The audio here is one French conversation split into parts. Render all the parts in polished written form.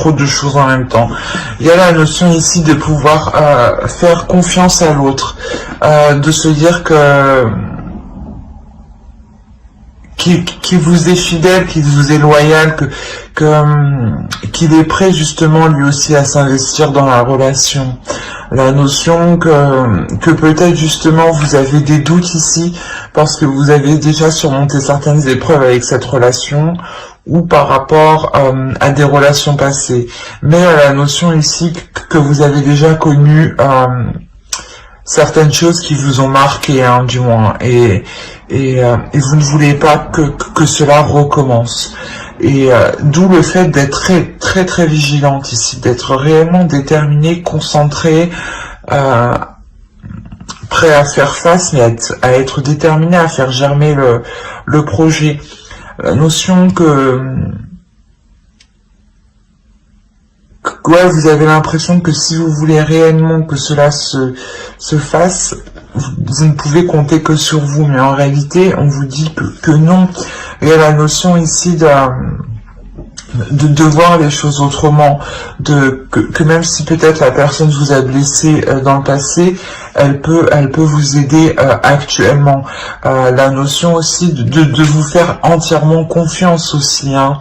trop de choses en même temps. Il y a la notion ici de pouvoir faire confiance à l'autre, de se dire que qu'il vous est fidèle, qu'il vous est loyal, qu'il est prêt justement lui aussi à s'investir dans la relation. La notion que peut-être justement vous avez des doutes ici parce que vous avez déjà surmonté certaines épreuves avec cette relation ou par rapport à des relations passées. Mais la notion ici que vous avez déjà connu certaines choses qui vous ont marqué, hein, du moins, et vous ne voulez pas que cela recommence. Et d'où le fait d'être très vigilante ici, d'être réellement déterminée, concentrée, prêt à faire face, mais à être déterminé à faire germer le projet. La notion que ouais, vous avez l'impression que si vous voulez réellement que cela se fasse, vous ne pouvez compter que sur vous, mais en réalité, on vous dit que non. Il y a la notion ici de voir les choses autrement, que même si peut-être la personne vous a blessé dans le passé, elle peut vous aider actuellement. La notion aussi de vous faire entièrement confiance aussi, hein.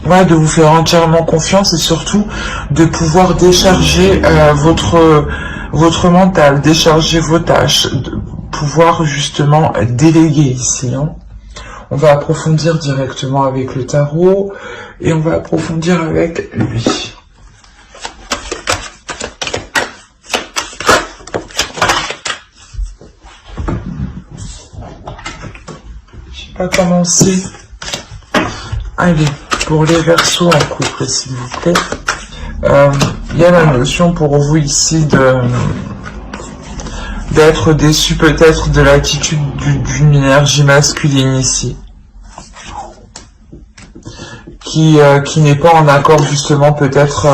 Ouais, de vous faire entièrement confiance et surtout de pouvoir décharger votre mental, décharger vos tâches, de pouvoir justement déléguer ici, hein. On va approfondir directement avec le tarot et on va approfondir avec lui. Je sais pas commencer. Allez, pour les Verseaux en couple, s'il vous plaît. Il y a la notion pour vous ici d'être déçu peut-être de l'attitude d'une énergie masculine ici, qui n'est pas en accord justement peut-être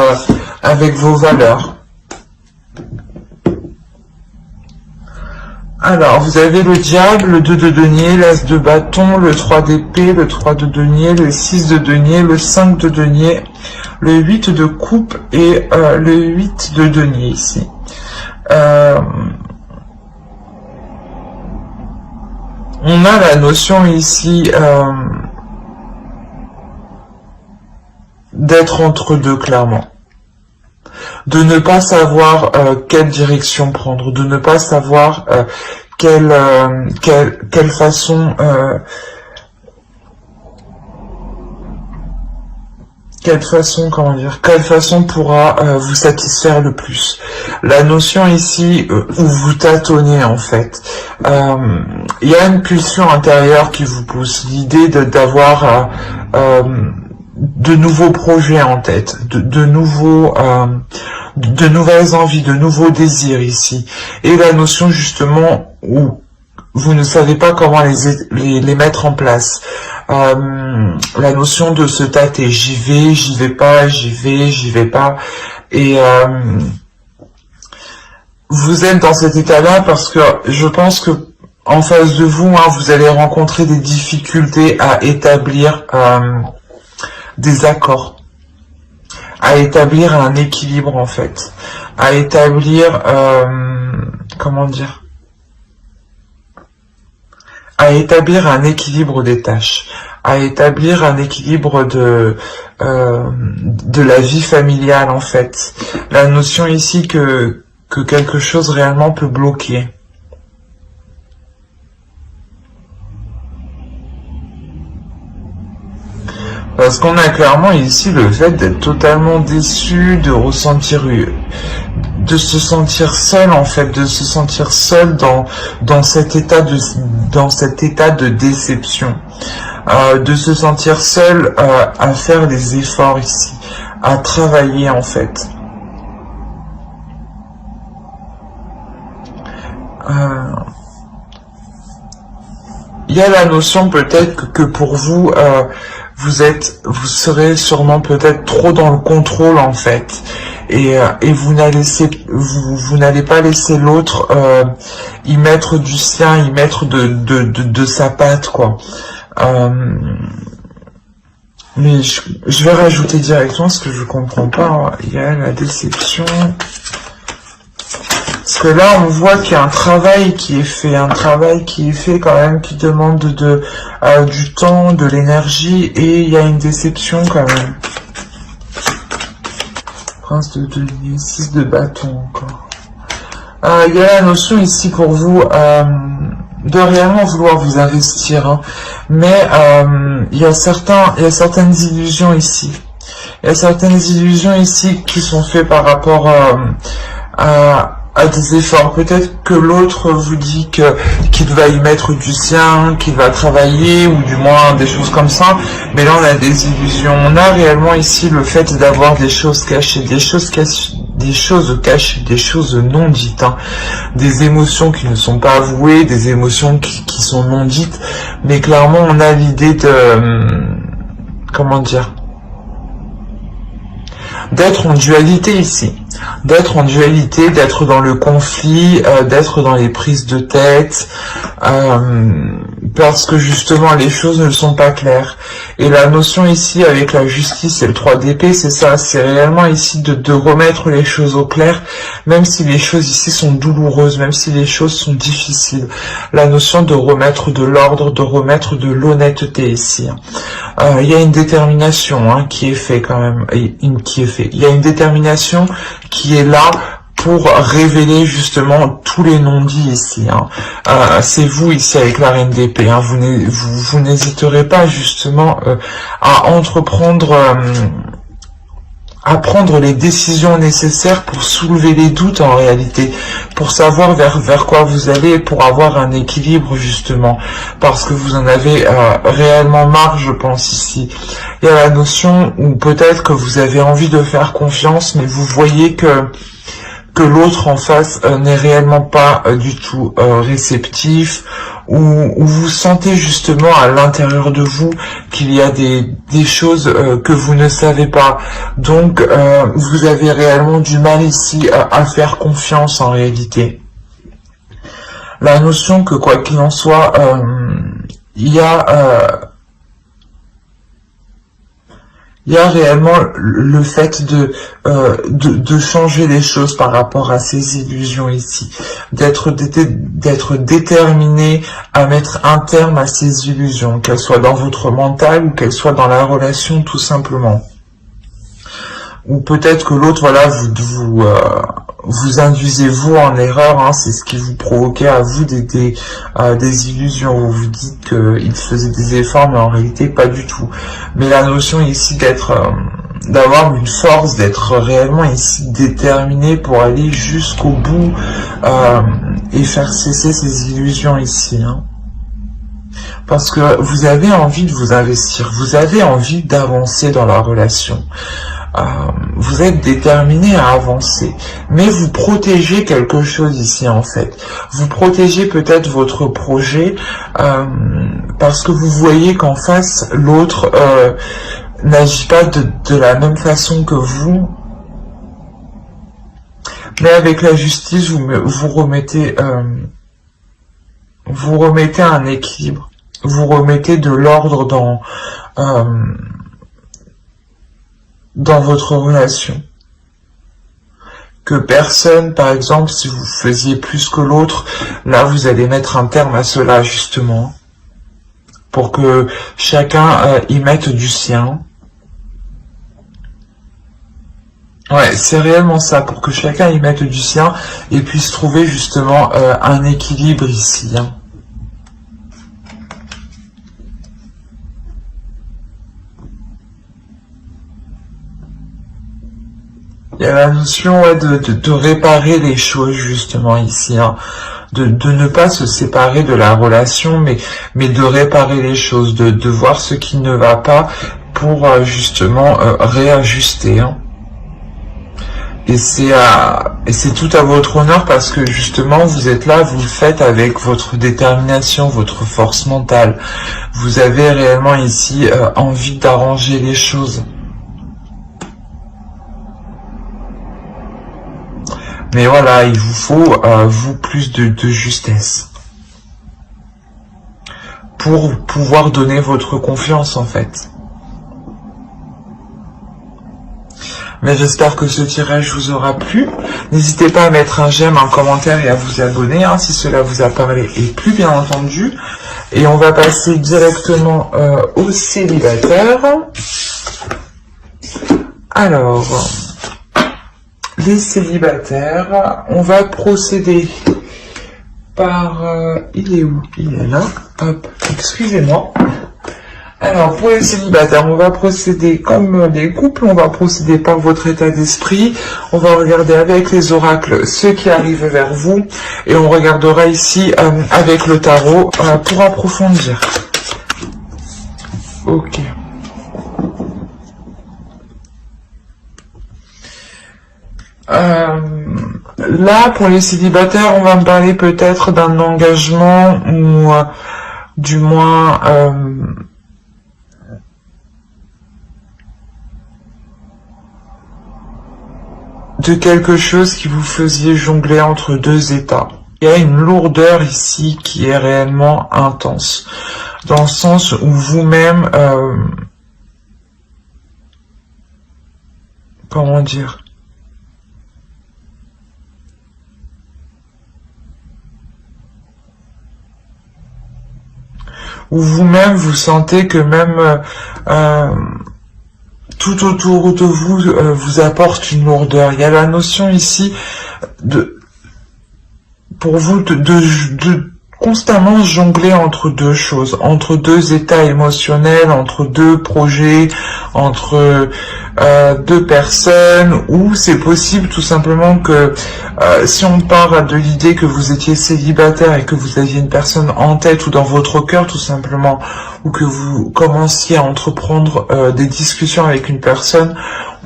avec vos valeurs. Alors, vous avez le diable, le 2 de denier, l'as de bâton, le 3 d'épée, le 3 de denier, le 6 de denier, le 5 de denier, le 8 de coupe et le 8 de denier ici. On a la notion ici d'être entre deux, clairement. De ne pas savoir quelle direction prendre, de ne pas savoir quelle façon quelle façon pourra vous satisfaire le plus. La notion ici où vous tâtonnez en fait. Il y a une pulsion intérieure qui vous pousse, l'idée d'avoir de nouveaux projets en tête, de nouvelles envies, de nouveaux désirs ici. Et la notion justement où vous ne savez pas comment les mettre en place. La notion de se tâter, j'y vais pas, j'y vais pas. Et vous êtes dans cet état-là parce que je pense que en face de vous, hein, vous allez rencontrer des difficultés à établir des accords, à établir un équilibre en fait, à établir, comment dire, à établir un équilibre des tâches, à établir un équilibre de la vie familiale en fait. La notion ici que quelque chose réellement peut bloquer. Parce qu'on a clairement ici le fait d'être totalement déçu, de ressentir, de se sentir seul en fait, de se sentir seul dans cet état de déception, de se sentir seul à faire des efforts ici, à travailler en fait. Il y a la notion peut-être que pour vous, vous serez sûrement peut-être trop dans le contrôle en fait, et vous n'allez pas laisser l'autre y mettre du sien, y mettre de sa patte quoi. Mais je vais rajouter directement ce que je comprends pas. Hein. Il y a la déception. Parce que là, on voit qu'il y a un travail qui est fait, quand même, qui demande du temps, de l'énergie, et il y a une déception quand même. Prince de denier, 6 de bâton encore. Il y a la notion ici pour vous de réellement vouloir vous investir, hein. Mais il y a certaines illusions ici. Il y a certaines illusions ici qui sont faites par rapport à des efforts. Peut-être que l'autre vous dit qu'il va y mettre du sien, qu'il va travailler, ou du moins des choses comme ça. Mais là, on a des illusions. On a réellement ici le fait d'avoir des choses cachées, des choses cachées, des choses non dites, hein. Des émotions qui ne sont pas avouées, des émotions qui sont non dites. Mais clairement, on a l'idée de... comment dire, d'être en dualité ici, d'être dans le conflit, d'être dans les prises de tête, parce que justement les choses ne sont pas claires. Et la notion ici avec la justice et le 3 d'épée, c'est ça, c'est réellement ici de remettre les choses au clair, même si les choses ici sont douloureuses, même si les choses sont difficiles. La notion de remettre de l'ordre, de remettre de l'honnêteté ici. Il y a une détermination, hein, qui est faite quand même, il y a une détermination qui est là pour révéler justement tous les non-dits ici, hein. C'est vous ici avec la reine d'épée, hein. Vous n'hésiterez pas justement à entreprendre, à prendre les décisions nécessaires pour soulever les doutes en réalité, pour savoir vers quoi vous allez, pour avoir un équilibre justement, parce que vous en avez réellement marre, je pense ici. Il y a la notion où peut-être que vous avez envie de faire confiance, mais vous voyez que l'autre en face n'est réellement pas du tout réceptif, ou vous sentez justement à l'intérieur de vous qu'il y a des choses que vous ne savez pas. Donc vous avez réellement du mal ici à faire confiance en réalité. La notion que quoi qu'il en soit, il y a réellement le fait de changer les choses par rapport à ces illusions ici, d'être déterminé à mettre un terme à ces illusions, qu'elles soient dans votre mental ou qu'elles soient dans la relation tout simplement. Ou peut-être que l'autre, voilà, vous induisez vous en erreur, hein, c'est ce qui vous provoquait à vous des illusions. Vous vous dites qu'il faisait des efforts, mais en réalité pas du tout. Mais la notion ici d'avoir une force, d'être réellement ici déterminé pour aller jusqu'au bout et faire cesser ces illusions ici, hein. Parce que vous avez envie de vous investir, vous avez envie d'avancer dans la relation. Vous êtes déterminé à avancer, mais vous protégez quelque chose ici en fait. Vous protégez peut-être votre projet parce que vous voyez qu'en face, l'autre n'agit pas de la même façon que vous. Mais avec la justice, vous remettez un équilibre, vous remettez de l'ordre dans votre relation. Que personne, par exemple, si vous faisiez plus que l'autre, là vous allez mettre un terme à cela justement, pour que chacun y mette du sien. Ouais, c'est réellement ça, pour que chacun y mette du sien et puisse trouver justement un équilibre ici, hein. Il y a la notion de réparer les choses justement ici, hein. De ne pas se séparer de la relation, mais de réparer les choses, de voir ce qui ne va pas pour justement réajuster, hein. Et c'est tout à votre honneur parce que justement vous êtes là, vous le faites avec votre détermination, votre force mentale. Vous avez réellement ici envie d'arranger les choses. Mais voilà, il vous faut, vous, plus de justesse. Pour pouvoir donner votre confiance, en fait. Mais j'espère que ce tirage vous aura plu. N'hésitez pas à mettre un j'aime, un commentaire et à vous abonner hein, si cela vous a parlé et plu, bien entendu. Et on va passer directement aux célibataires. Alors, les célibataires, on va procéder par... il est où? Il est là. Hop, excusez-moi. Alors, pour les célibataires, on va procéder comme les couples, on va procéder par votre état d'esprit, on va regarder avec les oracles ce qui arrive vers vous, et on regardera ici avec le tarot pour approfondir. Ok. Là, pour les célibataires, on va me parler peut-être d'un engagement, ou du moins... de quelque chose qui vous faisiez jongler entre deux états. Il y a une lourdeur ici qui est réellement intense, dans le sens où vous-même, comment dire, où vous-même vous sentez que même tout autour de vous vous apporte une lourdeur. Il y a la notion ici de, pour vous, de constamment jongler entre deux choses, entre deux états émotionnels, entre deux projets, entre deux personnes, où c'est possible tout simplement que si on part de l'idée que vous étiez célibataire et que vous aviez une personne en tête ou dans votre cœur tout simplement, ou que vous commenciez à entreprendre des discussions avec une personne,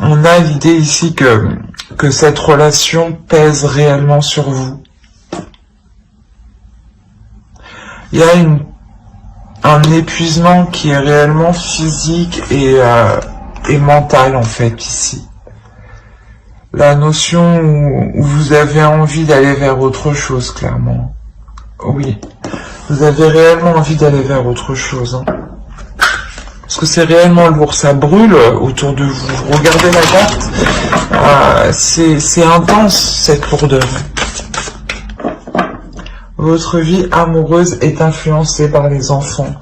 on a l'idée ici que cette relation pèse réellement sur vous. Il y a un épuisement qui est réellement physique et mental en fait ici. La notion où vous avez envie d'aller vers autre chose, clairement. Oui, vous avez réellement envie d'aller vers autre chose. Hein. Parce que c'est réellement lourd, ça brûle autour de vous. Regardez la carte, c'est intense cette lourdeur. Votre vie amoureuse est influencée par les enfants.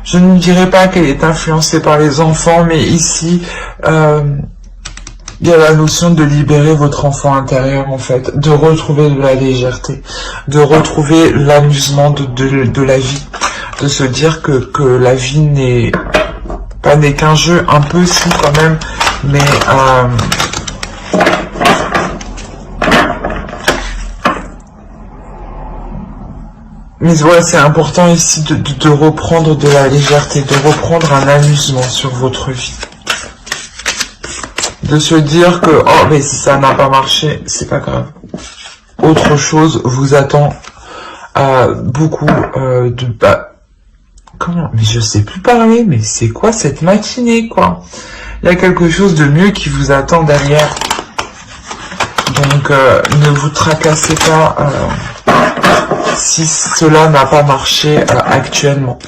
Je ne dirais pas qu'elle est influencée par les enfants, mais ici, il y a la notion de libérer votre enfant intérieur, en fait, de retrouver de la légèreté, de retrouver l'amusement de la vie, de se dire que la vie n'est qu'un jeu, un peu si quand même, mais voilà, c'est important ici de reprendre de la légèreté, de reprendre un amusement sur votre vie. De se dire que, oh, mais si ça n'a pas marché, c'est pas grave. Autre chose vous attend beaucoup comment? Mais je sais plus parler, mais c'est quoi cette matinée, quoi? Il y a quelque chose de mieux qui vous attend derrière. Donc, ne vous tracassez pas si cela n'a pas marché actuellement.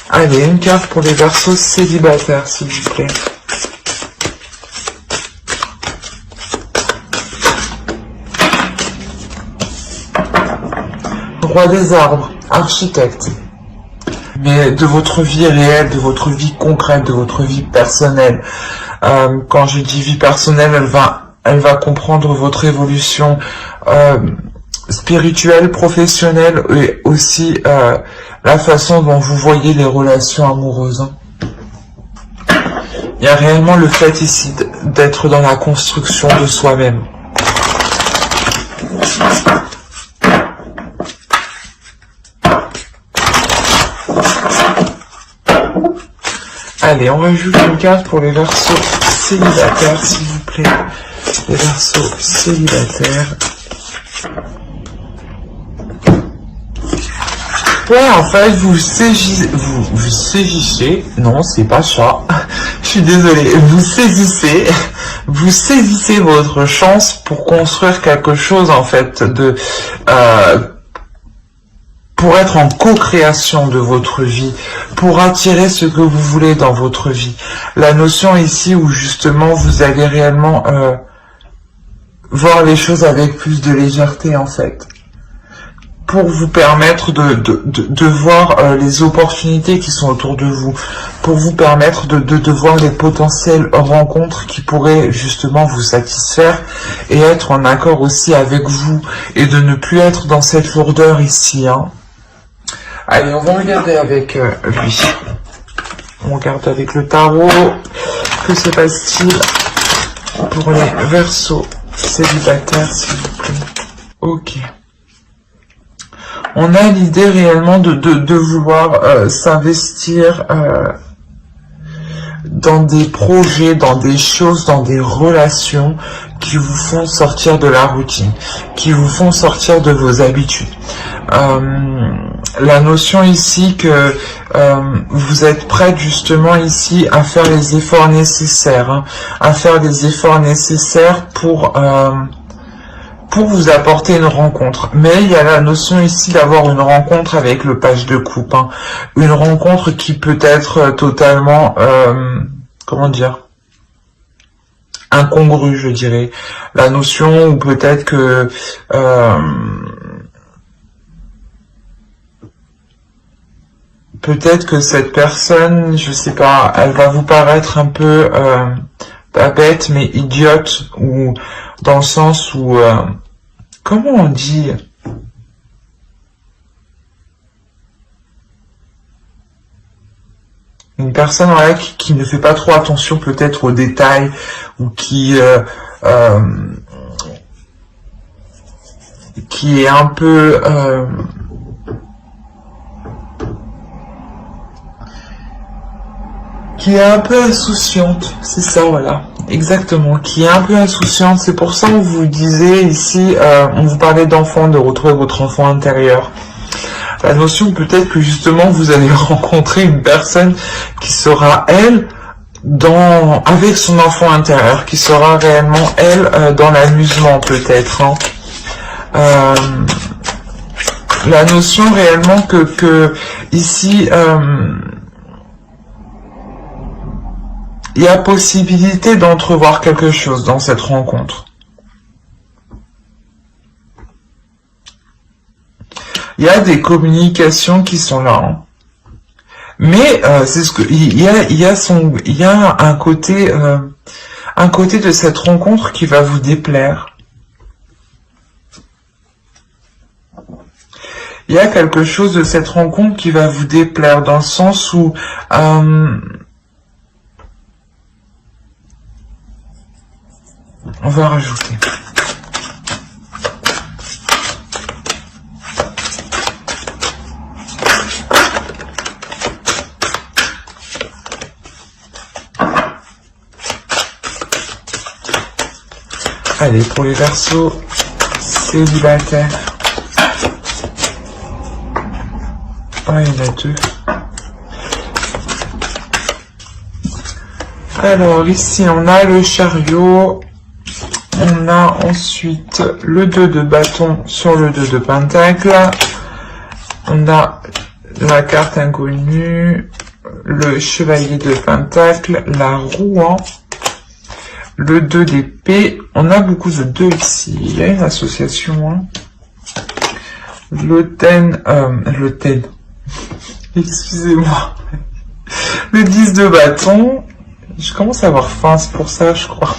Allez, une carte pour les Verseaux célibataires, s'il vous plaît. Roi des arbres, architecte. Mais de votre vie réelle, de votre vie concrète, de votre vie personnelle. Quand je dis vie personnelle, elle va comprendre votre évolution spirituelle, professionnelle et aussi la façon dont vous voyez les relations amoureuses. Il y a réellement le fait ici d'être dans la construction de soi-même. Allez, on rajoute une carte pour les Verseaux célibataires, s'il vous plaît. Les Verseaux célibataires. Ouais, en fait, vous saisissez, non, c'est pas ça, je suis désolée, vous saisissez votre chance pour construire quelque chose, en fait, pour être en co-création de votre vie, pour attirer ce que vous voulez dans votre vie. La notion ici où justement vous allez réellement voir les choses avec plus de légèreté en fait, pour vous permettre de voir les opportunités qui sont autour de vous, pour vous permettre de voir les potentielles rencontres qui pourraient justement vous satisfaire et être en accord aussi avec vous et de ne plus être dans cette lourdeur ici. Hein. Allez, on va regarder avec lui. On regarde avec le tarot. Que se passe-t-il pour les Verseaux célibataires, s'il vous plaît? Ok. On a l'idée réellement de vouloir s'investir dans des projets, dans des choses, dans des relations qui vous font sortir de la routine, qui vous font sortir de vos habitudes. La notion ici que vous êtes prête justement ici à faire les efforts nécessaires, hein, à faire les efforts nécessaires pour vous apporter une rencontre. Mais il y a la notion ici d'avoir une rencontre avec le page de coupe. Hein. Une rencontre qui peut être totalement, comment dire, incongrue, je dirais. La notion où peut-être que... peut-être que cette personne, je sais pas, elle va vous paraître un peu, pas bête, mais idiote, ou dans le sens où... comment on dit? Une personne voilà, qui ne fait pas trop attention peut-être aux détails, ou qui est un peu... qui est un peu insouciante, c'est ça, voilà, exactement, qui est un peu insouciante. C'est pour ça qu'on vous disait ici, on vous parlait d'enfant, de retrouver votre enfant intérieur. La notion peut-être que justement vous allez rencontrer une personne qui sera elle avec son enfant intérieur, qui sera réellement elle dans l'amusement peut-être. Hein. La notion réellement que ici il y a possibilité d'entrevoir quelque chose dans cette rencontre. Il y a des communications qui sont là. Hein. Mais c'est ce que il y a un côté de cette rencontre qui va vous déplaire. Il y a quelque chose de cette rencontre qui va vous déplaire dans le sens où on va rajouter. Allez, pour les Verseaux célibataires. Ah, il y en a deux. Alors, ici, on a le Chariot. On a ensuite le 2 de bâton sur le 2 de pentacle. On a la carte inconnue, le chevalier de pentacle, la roue, hein, le 2 d'épée. On a beaucoup de 2 ici. Il y a une association. Hein. L'autel, excusez-moi. Le 10 de bâton. Je commence à avoir faim, c'est pour ça, je crois.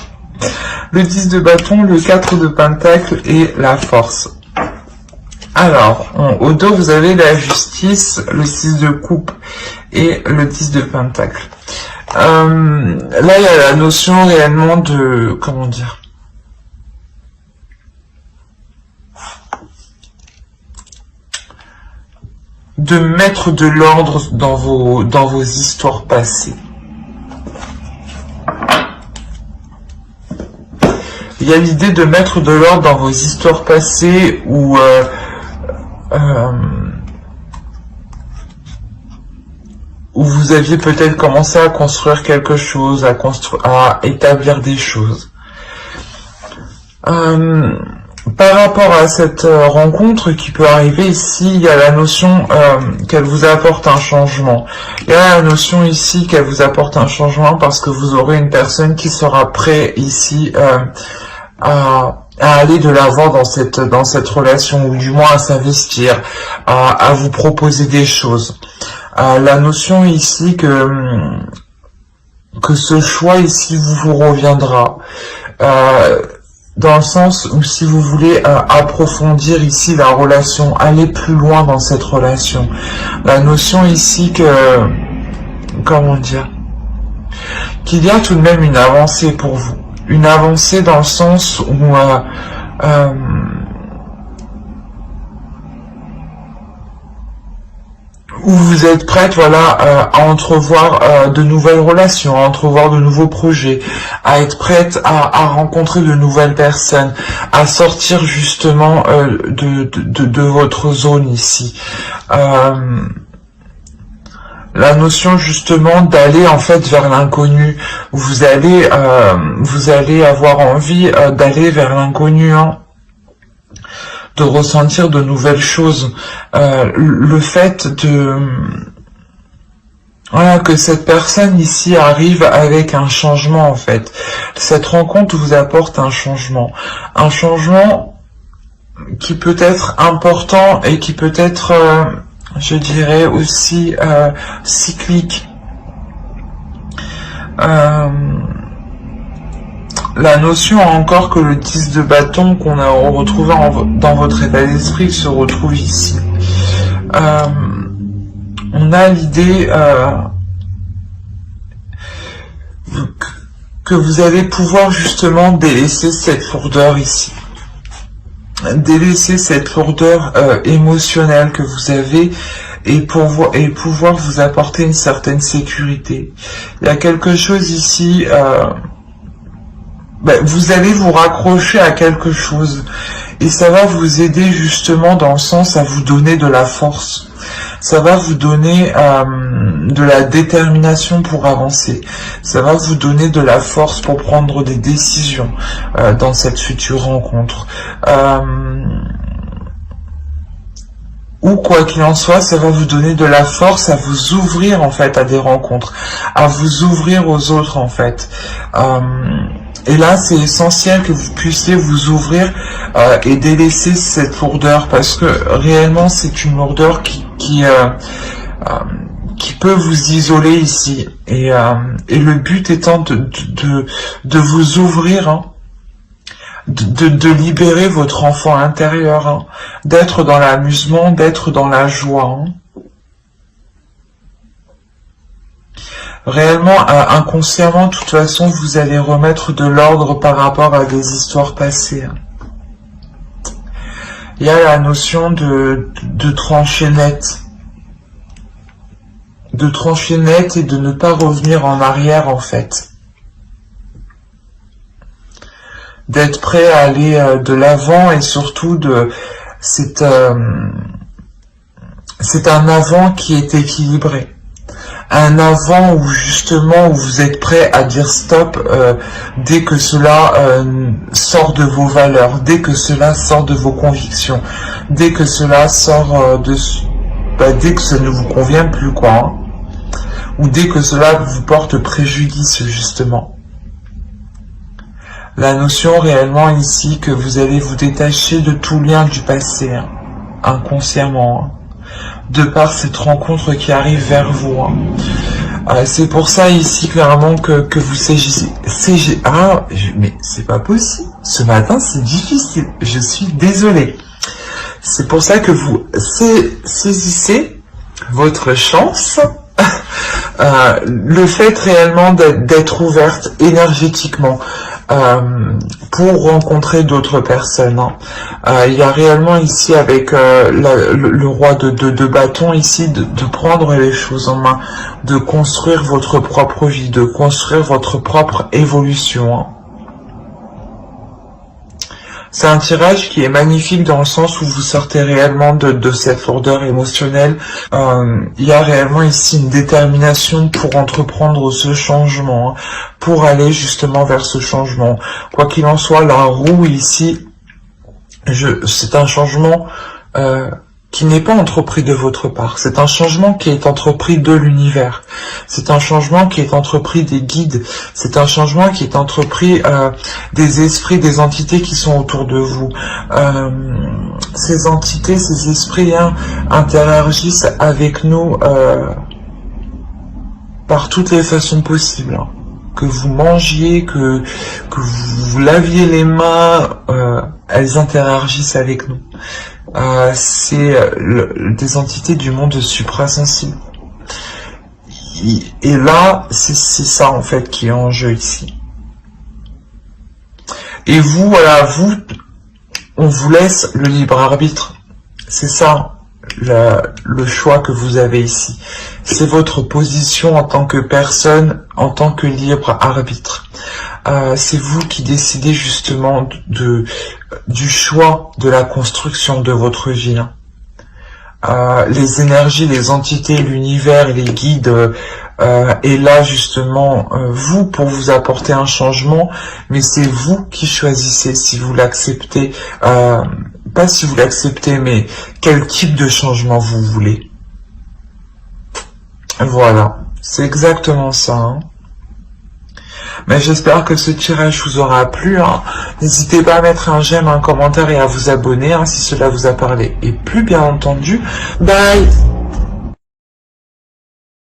Le 10 de bâton, le 4 de pentacle et la force. Alors, au dos, vous avez la justice, le 6 de coupe et le 10 de pentacle. Là, il y a la notion réellement de... Comment dire ? De mettre de l'ordre dans vos histoires passées. Il y a l'idée de mettre de l'ordre dans vos histoires passées où vous aviez peut-être commencé à construire quelque chose, à établir des choses. Par rapport à cette rencontre qui peut arriver ici, il y a la notion qu'elle vous apporte un changement. Il y a la notion ici qu'elle vous apporte un changement parce que vous aurez une personne qui sera prête ici à aller de l'avant dans cette relation, ou du moins à s'investir, à vous proposer des choses. La notion ici que ce choix ici vous reviendra. Dans le sens où si vous voulez approfondir ici la relation, aller plus loin dans cette relation. La notion ici que, comment dire, qu'il y a tout de même une avancée pour vous. Une avancée dans le sens où vous êtes prête, voilà, à entrevoir de nouvelles relations, à entrevoir de nouveaux projets, à être prête à rencontrer de nouvelles personnes, à sortir justement de votre zone ici. La notion justement d'aller en fait vers l'inconnu. Vous allez avoir envie d'aller vers l'inconnu, hein, de ressentir de nouvelles choses. Le fait de voilà, que cette personne ici arrive avec un changement en fait. Cette rencontre vous apporte un changement qui peut être important et qui peut être je dirais aussi cyclique. La notion encore que le 10 de bâton qu'on a retrouvé dans votre état d'esprit se retrouve ici. On a l'idée que vous allez pouvoir justement délaisser cette lourdeur ici. Délaisser cette lourdeur émotionnelle que vous avez et pouvoir vous apporter une certaine sécurité. Il y a quelque chose ici, vous allez vous raccrocher à quelque chose et ça va vous aider justement dans le sens à vous donner de la force. Ça va vous donner de la détermination pour avancer. Ça va vous donner de la force pour prendre des décisions dans cette future rencontre. Ou quoi qu'il en soit, ça va vous donner de la force à vous ouvrir en fait à des rencontres, à vous ouvrir aux autres en fait. Et là, c'est essentiel que vous puissiez vous ouvrir et délaisser cette lourdeur parce que réellement, c'est une lourdeur qui peut vous isoler ici. Et le but étant de vous ouvrir, hein, de libérer votre enfant intérieur, hein, d'être dans l'amusement, d'être dans la joie. Hein. Réellement, inconsciemment, de toute façon, vous allez remettre de l'ordre par rapport à des histoires passées. Hein. Il y a la notion de trancher net. De trancher net et de ne pas revenir en arrière, en fait. D'être prêt à aller de l'avant et surtout c'est un avant qui est équilibré. Un avant où justement où vous êtes prêt à dire stop dès que cela sort de vos valeurs, dès que cela sort de vos convictions, dès que cela sort dès que ça ne vous convient plus quoi, hein, ou dès que cela vous porte préjudice justement. La notion réellement ici que vous allez vous détacher de tout lien du passé, hein, inconsciemment, hein, de par cette rencontre qui arrive vers vous. Hein. C'est pour ça ici clairement que vous saisissez. Mais c'est pas possible. Ce matin c'est difficile. Je suis désolée. C'est pour ça que vous saisissez votre chance. Le fait réellement d'être ouverte énergétiquement. Pour rencontrer d'autres personnes. Hein. Il y a réellement ici avec le roi de bâton ici de prendre les choses en main, de construire votre propre vie, de construire votre propre évolution. Hein. C'est un tirage qui est magnifique dans le sens où vous sortez réellement de cette lourdeur émotionnelle. Il y a réellement ici une détermination pour entreprendre ce changement, hein, pour aller justement vers ce changement. Quoi qu'il en soit, la roue ici C'est un changement qui n'est pas entrepris de votre part. C'est un changement qui est entrepris de l'univers. C'est un changement qui est entrepris des guides. C'est un changement qui est entrepris des esprits, des entités qui sont autour de vous. Ces entités, ces esprits interagissent avec nous par toutes les façons possibles. Hein. Que vous mangiez, que vous laviez les mains, elles interagissent avec nous. C'est des entités du monde suprasensible. Et là, c'est ça en fait qui est en jeu ici. Et vous, voilà, on vous laisse le libre arbitre. C'est ça le choix que vous avez ici. C'est votre position en tant que personne, en tant que libre arbitre. C'est vous qui décidez justement du choix de la construction de votre vie. Les énergies, les entités, l'univers, les guides est là justement vous pour vous apporter un changement, mais c'est vous qui choisissez si vous l'acceptez, pas si vous l'acceptez, mais quel type de changement vous voulez. Voilà, c'est exactement ça. Hein. Mais j'espère que ce tirage vous aura plu. Hein. N'hésitez pas à mettre un j'aime, un commentaire et à vous abonner hein, si cela vous a parlé. Et plus bien entendu, bye!